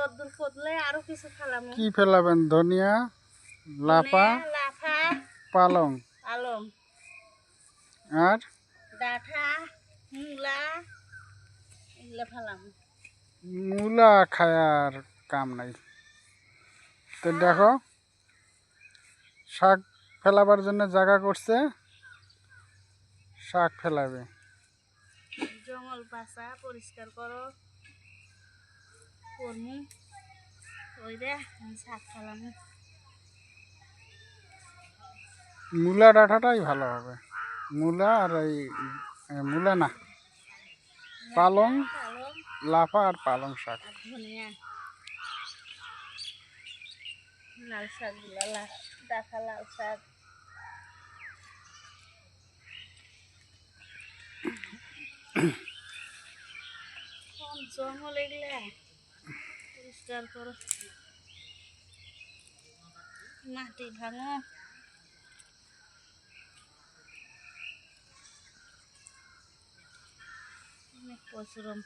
রোদ্দুর পড়লে আরো কিছু ফেলাম। কি ফেলাবেন? ধনিয়া, লাফা, লাফা, পালং, পালং আর ডাঁটা, মূলা এগুলো ফেলাম। মূলা খায়ার কাম নাই। তো দেখো শাক ফেলাবার জন্য জায়গা করছে, শাক ফেলাবে। জঙ্গল পাশা পরিষ্কার করো করমু ওই রে শাক ফেলাম। মূলা ডাঁটাটাই ভালো হবে। মূলা আর এই মূলা না, পালং, লাফা আর পালং শাক। ধনিয়া, লাল শাক গুলা, ডাঁটা লাল শাক। জঙ্গল এগুলা পরিষ্কার করো, মাটি ভাঙো। অনেক পরিশ্রম।